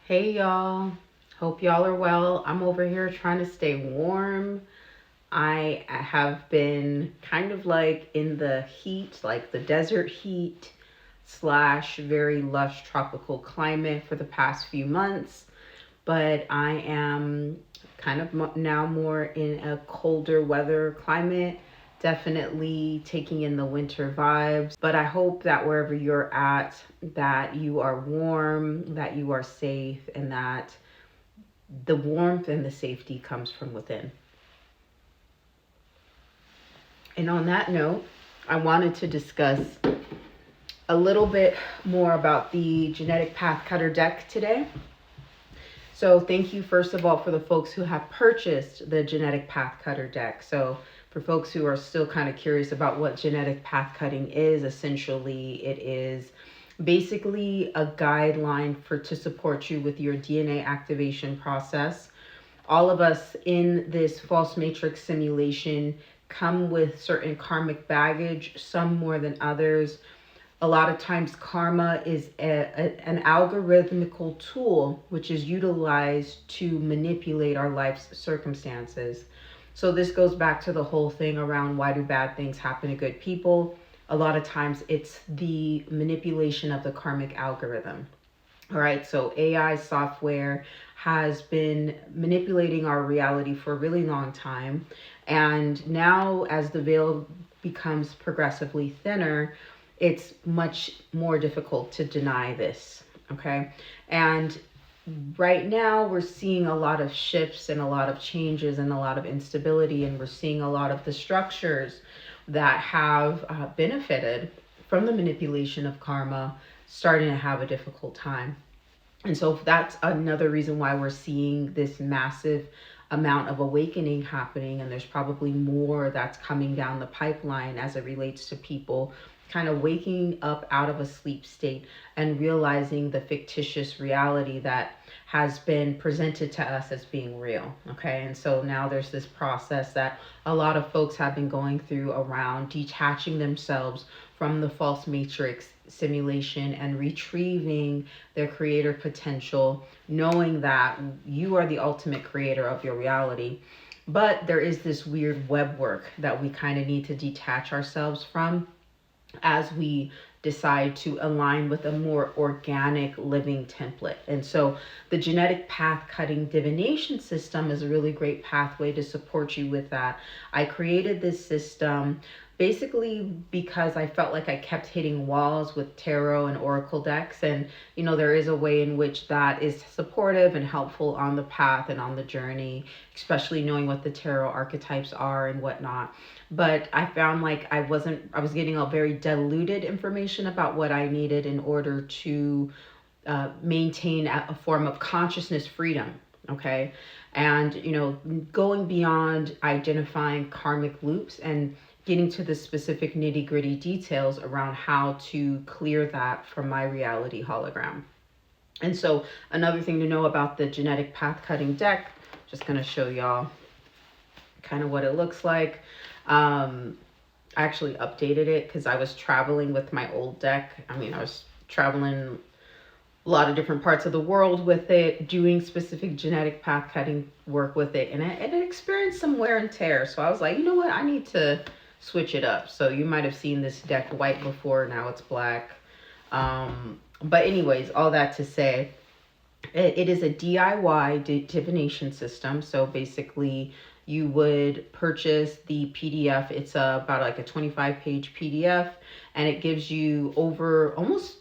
Hey y'all, hope y'all are well. I'm over here trying to stay warm. I have been kind of like in the heat, like the desert heat slash very lush tropical climate for the past few months, but I am kind of now more in a colder weather climate, definitely taking in the winter vibes. But I hope that wherever you're at, that you are warm, that you are safe, and that the warmth and the safety comes from within. And on that note, I wanted to discuss a little bit more about the genetic path cutter deck today. So, thank you, first of all, for the folks who have purchased the genetic path cutter deck. So, for folks who are still kind of curious about what genetic path cutting is, essentially, it is basically a guideline for to support you with your DNA activation process. All of us in this false matrix simulation come with certain karmic baggage, some more than others. A lot of times, karma is an algorithmical tool which is utilized to manipulate our life's circumstances. So, this goes back to the whole thing around why do bad things happen to good people? A lot of times, it's the manipulation of the karmic algorithm. All right, so AI software has been manipulating our reality for a really long time. And now, as the veil becomes progressively thinner, it's much more difficult to deny this. Okay. And right now, we're seeing a lot of shifts and a lot of changes and a lot of instability. And we're seeing a lot of the structures that have benefited from the manipulation of karma starting to have a difficult time. And so that's another reason why we're seeing this massive amount of awakening happening. And there's probably more that's coming down the pipeline as it relates to people kind of waking up out of a sleep state and realizing the fictitious reality that has been presented to us as being real. Okay. And so now there's this process that a lot of folks have been going through around detaching themselves from the false matrix simulation and retrieving their creator potential, knowing that you are the ultimate creator of your reality. But there is this weird web work that we kind of need to detach ourselves from as we decide to align with a more organic living template. And so the genetic path cutting divination system is a really great pathway to support you with that. I created this system basically because I felt like I kept hitting walls with tarot and oracle decks. And, there is a way in which that is supportive and helpful on the path and on the journey, especially knowing what the tarot archetypes are and whatnot. But I found like I was getting a very diluted information about what I needed in order to maintain a form of consciousness freedom. Okay. And, going beyond identifying karmic loops and getting to the specific nitty gritty details around how to clear that from my reality hologram. And so, another thing to know about the genetic path cutting deck, just going to show y'all kind of what it looks like. I actually updated it because I was traveling with my old deck. I was traveling a lot of different parts of the world with it, doing specific genetic path cutting work with it, and it experienced some wear and tear. So I was like, you know what, I need to switch it up. So you might have seen this deck white before, now it's black. But anyways, all that to say, it is a DIY divination system. So basically, you would purchase the PDF. It's about like a 25-page PDF, and it gives you over almost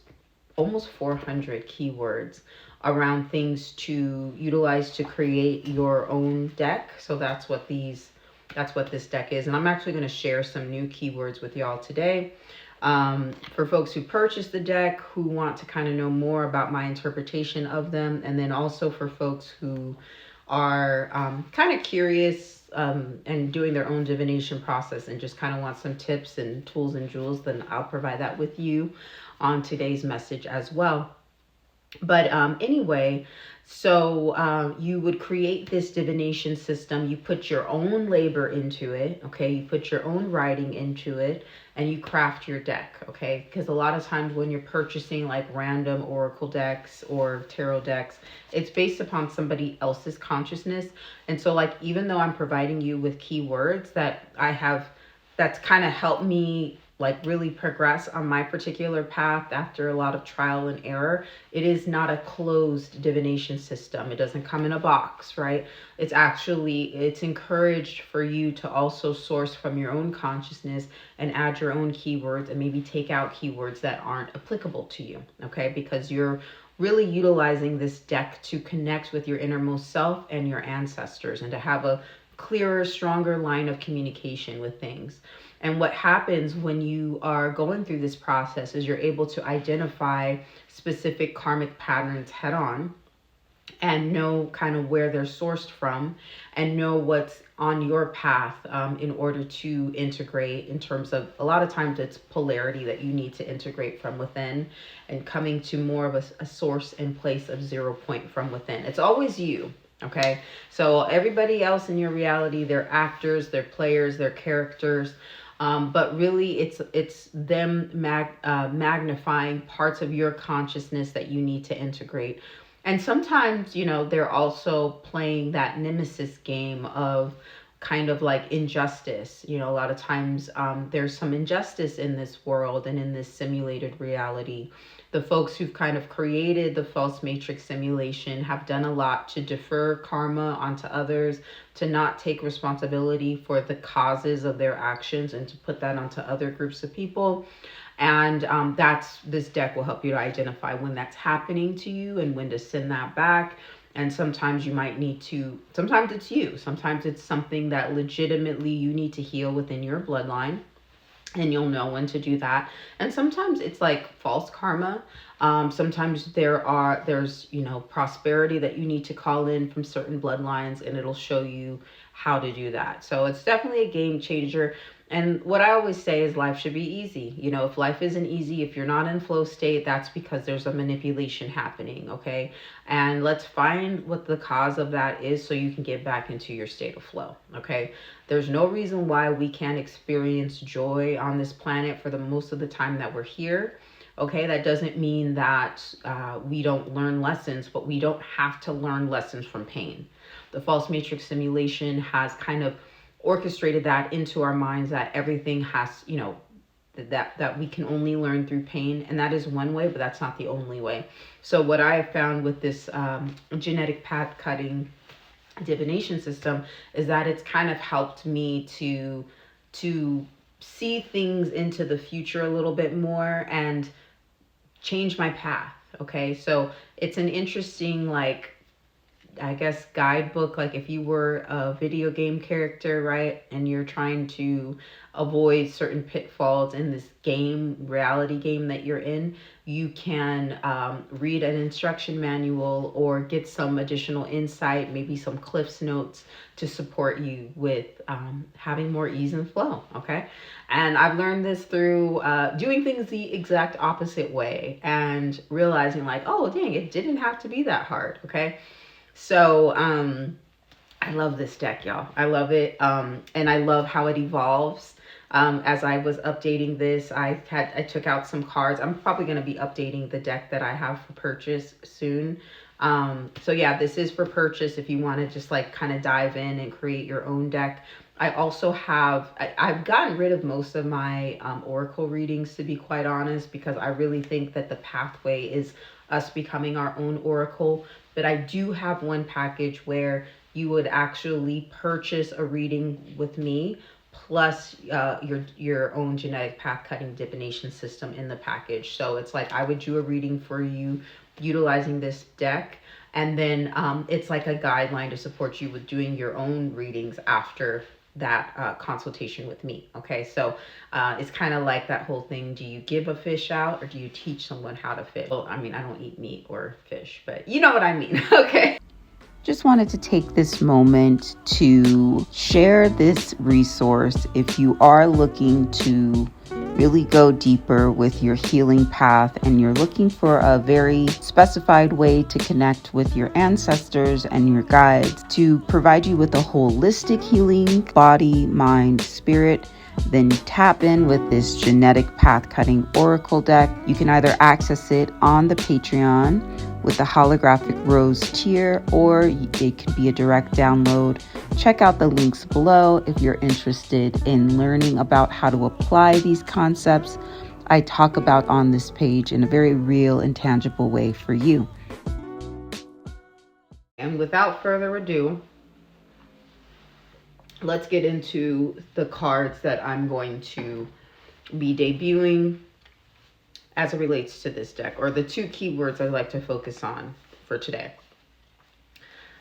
400 keywords around things to utilize to create your own deck. So that's what this deck is. And I'm actually going to share some new keywords with y'all today. For folks who purchase the deck, who want to kind of know more about my interpretation of them, and then also for folks who are kind of curious and doing their own divination process and just kind of want some tips and tools and jewels, then I'll provide that with you on today's message as well. But anyway, so you would create this divination system. You put your own labor into it, okay? You put your own writing into it, and you craft your deck, okay? Because a lot of times when you're purchasing like random oracle decks or tarot decks, it's based upon somebody else's consciousness. And so, like, even though I'm providing you with keywords that I have, that's kind of helped me like really progress on my particular path after a lot of trial and error. It is not a closed divination system. It doesn't come in a box, right? It's encouraged for you to also source from your own consciousness and add your own keywords and maybe take out keywords that aren't applicable to you, okay? Because you're really utilizing this deck to connect with your innermost self and your ancestors and to have a clearer, stronger line of communication with things. And what happens when you are going through this process is you're able to identify specific karmic patterns head on and know kind of where they're sourced from and know what's on your path in order to integrate. In terms of, a lot of times it's polarity that you need to integrate from within and coming to more of a source and place of 0 point from within. It's always you. Okay, so everybody else in your reality, they're actors, they're players, they're characters. But really, it's them magnifying parts of your consciousness that you need to integrate. And sometimes, they're also playing that nemesis game of kind of like injustice. A lot of times there's some injustice in this world and in this simulated reality. The folks who've kind of created the false matrix simulation have done a lot to defer karma onto others, to not take responsibility for the causes of their actions and to put that onto other groups of people. And this deck will help you to identify when that's happening to you and when to send that back. And sometimes you might need to, sometimes it's you, sometimes it's something that legitimately you need to heal within your bloodline. And you'll know when to do that. And sometimes it's like false karma. Sometimes there's prosperity that you need to call in from certain bloodlines, and it'll show you how to do that. So it's definitely a game changer. And what I always say is life should be easy. If life isn't easy, if you're not in flow state, that's because there's a manipulation happening, okay? And let's find what the cause of that is so you can get back into your state of flow, okay? There's no reason why we can't experience joy on this planet for the most of the time that we're here, okay? That doesn't mean that we don't learn lessons, but we don't have to learn lessons from pain. The false matrix simulation has kind of orchestrated that into our minds that everything has, that we can only learn through pain. And that is one way, but that's not the only way. So what I have found with this genetic path cutting divination system is that it's kind of helped me to see things into the future a little bit more and change my path. Okay, so it's an interesting, like, I guess, guidebook. Like if you were a video game character, right, and you're trying to avoid certain pitfalls in this reality game that you're in, you can read an instruction manual or get some additional insight, maybe some Cliff's notes to support you with having more ease and flow, okay? And I've learned this through doing things the exact opposite way and realizing like, oh, dang, it didn't have to be that hard, okay? So I love this deck, y'all. I love it. And I love how it evolves. As I was updating this, I took out some cards. I'm probably going to be updating the deck that I have for purchase soon. So yeah, this is for purchase if you want to just like kind of dive in and create your own deck. I also I've gotten rid of most of my oracle readings, to be quite honest, because I really think that the pathway is us becoming our own oracle. But I do have one package where you would actually purchase a reading with me plus your own genetic path cutting divination system in the package. So it's like I would do a reading for you utilizing this deck, and then it's like a guideline to support you with doing your own readings after that consultation with me. Okay, so it's kind of like that whole thing, do you give a fish out or do you teach someone how to fish? Well, I mean, I don't eat meat or fish, but you know what I mean. Okay, just wanted to take this moment to share this resource if you are looking to really go deeper with your healing path and you're looking for a very specified way to connect with your ancestors and your guides to provide you with a holistic healing, body, mind, spirit, then tap in with this genetic path cutting oracle deck. You can either access it on the Patreon with the holographic rose tier, or it could be a direct download. Check out the links below if you're interested in learning about how to apply these concepts I talk about on this page in a very real and tangible way for you. And without further ado, let's get into the cards that I'm going to be debuting as it relates to this deck, or the two keywords I like to focus on for today.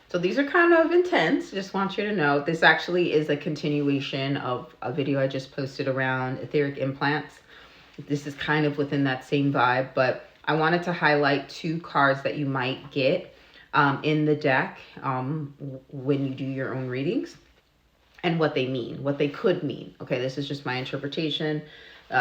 So these are kind of intense. Just want you to know this actually is a continuation of a video I just posted around etheric implants. This is kind of within that same vibe, but I wanted to highlight two cards that you might get in the deck when you do your own readings, and what they mean, what they could mean. Okay, this is just my interpretation.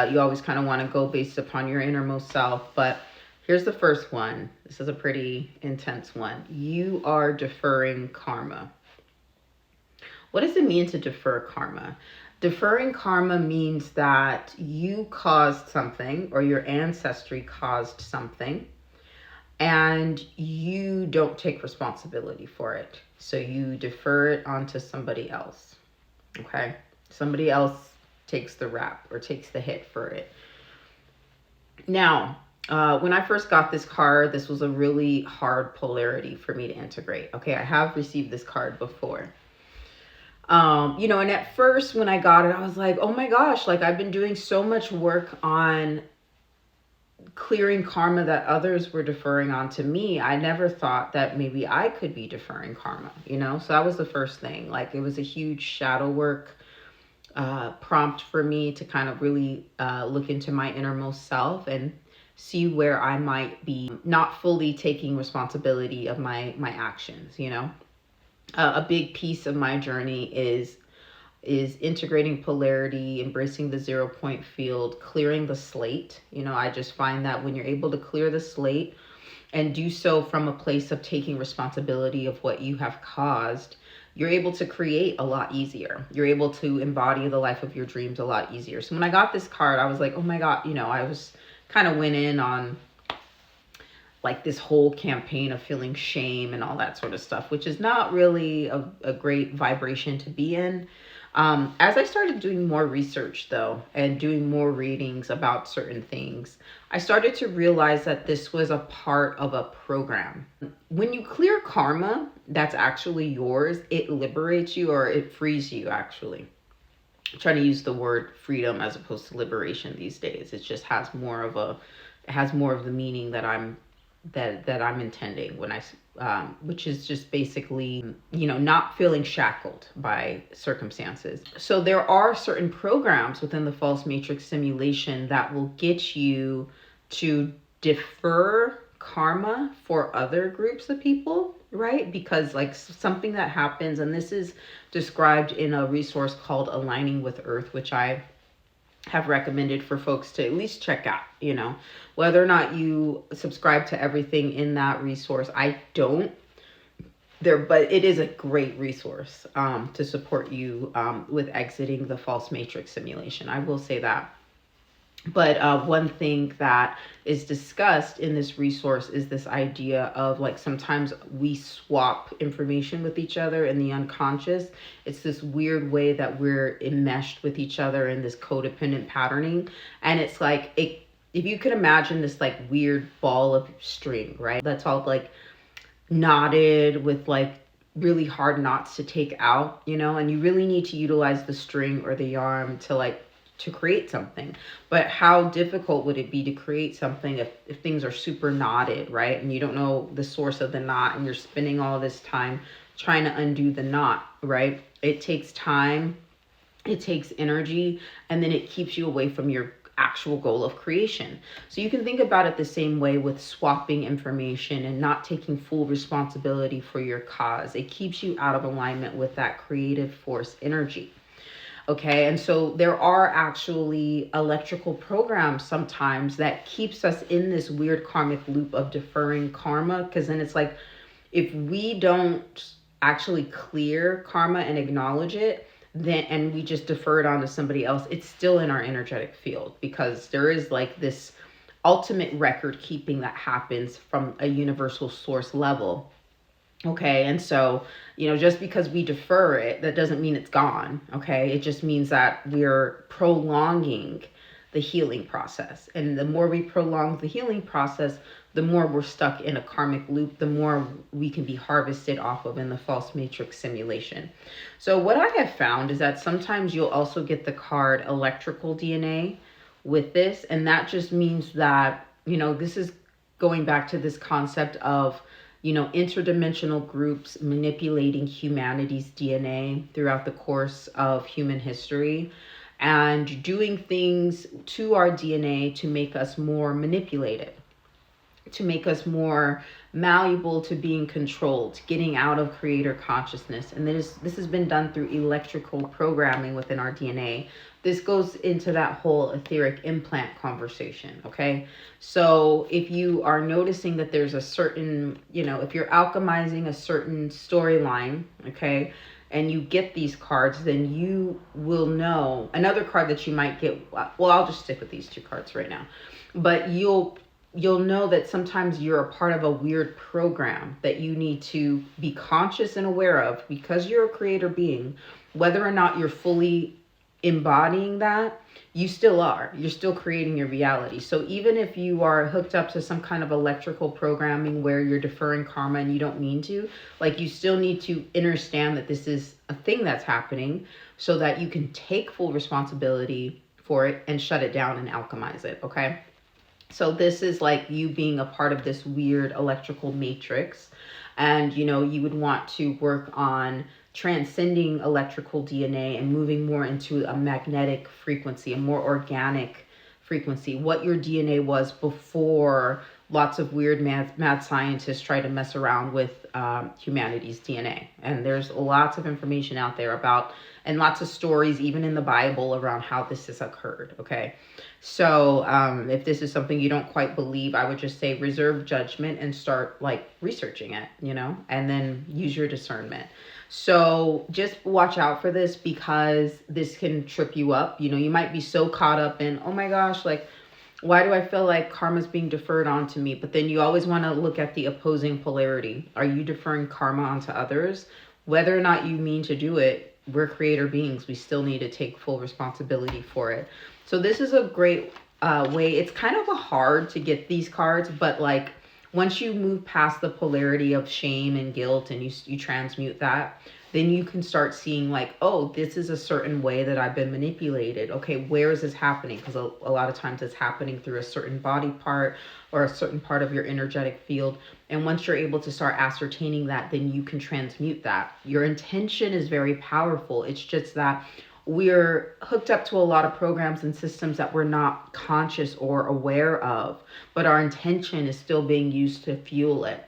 You always kind of want to go based upon your innermost self, but here's the first one. This is a pretty intense one. You are deferring karma. What does it mean to defer karma? Deferring karma means that you caused something, or your ancestry caused something, and you don't take responsibility for it. So you defer it onto somebody else. Okay? Somebody else takes the rap or takes the hit for it. Now, when I first got this card, this was a really hard polarity for me to integrate. Okay, I have received this card before. And at first when I got it, I was like, oh my gosh, like I've been doing so much work on clearing karma that others were deferring onto me. I never thought that maybe I could be deferring karma, So that was the first thing. Like it was a huge shadow work prompt for me to kind of really look into my innermost self and see where I might be not fully taking responsibility of my actions. A big piece of my journey is integrating polarity, embracing the 0 point field, clearing the slate. I just find that when you're able to clear the slate and do so from a place of taking responsibility of what you have caused, you're able to create a lot easier. You're able to embody the life of your dreams a lot easier. So when I got this card, I was like, oh my God, I was kind of went in on like this whole campaign of feeling shame and all that sort of stuff, which is not really a great vibration to be in. As I started doing more research though, and doing more readings about certain things, I started to realize that this was a part of a program. When you clear karma that's actually yours, it liberates you, or it frees you actually. I'm trying to use the word freedom as opposed to liberation these days. It just has more of the meaning that I'm intending when which is just basically, not feeling shackled by circumstances. So there are certain programs within the false matrix simulation that will get you to defer karma for other groups of people, right? Because like something that happens, and this is described in a resource called Aligning with Earth, which I have recommended for folks to at least check out, whether or not you subscribe to everything in that resource. I don't but it is a great resource to support you with exiting the false matrix simulation. I will say that. But one thing that is discussed in this resource is this idea of like sometimes we swap information with each other in the unconscious. It's this weird way that we're enmeshed with each other in this codependent patterning. And it's like, if you could imagine this like weird ball of string, right? That's all like knotted with like really hard knots to take out, and you really need to utilize the string or the yarn to create something. But how difficult would it be to create something if things are super knotted, right? And you don't know the source of the knot, and you're spending all this time trying to undo the knot, right? It takes time, it takes energy, and then it keeps you away from your actual goal of creation. So you can think about it the same way with swapping information and not taking full responsibility for your cause. It keeps you out of alignment with that creative force energy. Okay, and so there are actually electrical programs sometimes that keeps us in this weird karmic loop of deferring karma, because then it's like, if we don't actually clear karma and acknowledge it, then and we just defer it onto somebody else, it's still in our energetic field, because there is like this ultimate record keeping that happens from a universal source level. Okay, and so, just because we defer it, that doesn't mean it's gone. Okay, it just means that we're prolonging the healing process. And the more we prolong the healing process, the more we're stuck in a karmic loop, the more we can be harvested off of in the false matrix simulation. So, what I have found is that sometimes you'll also get the card electrical DNA with this. And that just means that, this is going back to this concept of interdimensional groups manipulating humanity's DNA throughout the course of human history and doing things to our DNA to make us more manipulated, to make us more malleable to being controlled, getting out of creator consciousness. And this has been done through electrical programming within our DNA. This goes into that whole etheric implant conversation, okay? So if you are noticing that there's a certain, if you're alchemizing a certain storyline, okay, and you get these cards, then you will know. Another card that you might get, well, I'll just stick with these two cards right now. But you'll know that sometimes you're a part of a weird program that you need to be conscious and aware of, because you're a creator being. Whether or not you're fully embodying that, you still are. You're still creating your reality. So even if you are hooked up to some kind of electrical programming where you're deferring karma and you don't mean to, like, you still need to understand that this is a thing that's happening, so that you can take full responsibility for it and shut it down and alchemize it, okay? So this is like you being a part of this weird electrical matrix. And, you would want to work on transcending electrical DNA and moving more into a magnetic frequency, a more organic frequency, what your DNA was before lots of weird mad scientists try to mess around with humanity's DNA. And there's lots of information out there about, and lots of stories, even in the Bible, around how this has occurred, okay? So if this is something you don't quite believe, I would just say reserve judgment and start researching it, and then use your discernment. So just watch out for this, because this can trip you up. You might be so caught up in, oh my gosh, why do I feel like karma's being deferred onto me? But then you always want to look at the opposing polarity. Are you deferring karma onto others? Whether or not you mean to do it, we're creator beings. We still need to take full responsibility for it. So this is a great way. It's kind of hard to get these cards, but once you move past the polarity of shame and guilt and you transmute that, then you can start seeing oh, this is a certain way that I've been manipulated. Okay, where is this happening? Because a lot of times it's happening through a certain body part or a certain part of your energetic field. And once you're able to start ascertaining that, then you can transmute that. Your intention is very powerful. It's just that we're hooked up to a lot of programs and systems that we're not conscious or aware of, but our intention is still being used to fuel it.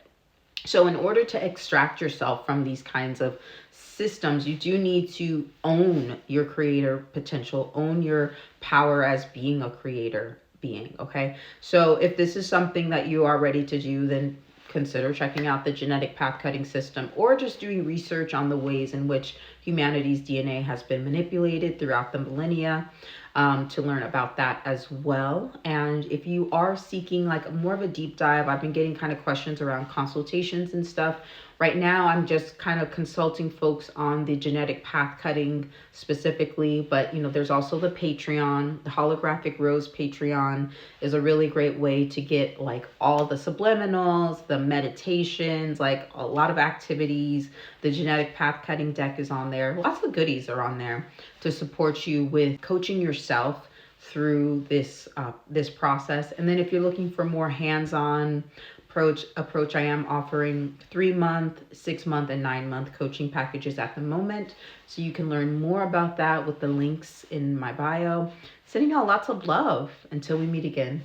So in order to extract yourself from these kinds of systems, you do need to own your creator potential, own your power as being a creator being, okay? So if this is something that you are ready to do, then consider checking out the genetic path cutting system, or just doing research on the ways in which humanity's DNA has been manipulated throughout the millennia, to learn about that as well. And if you are seeking more of a deep dive, I've been getting kind of questions around consultations and stuff. Right now, I'm just kind of consulting folks on the genetic path cutting specifically, but there's also the Patreon. The Holographic Rose Patreon is a really great way to get all the subliminals, the meditations, a lot of activities. The genetic path cutting deck is on there. Lots of goodies are on there to support you with coaching yourself through this process. And then if you're looking for more hands-on approach, I am offering 3-month, 6-month, and 9-month coaching packages at the moment. So you can learn more about that with the links in my bio. Sending out lots of love until we meet again.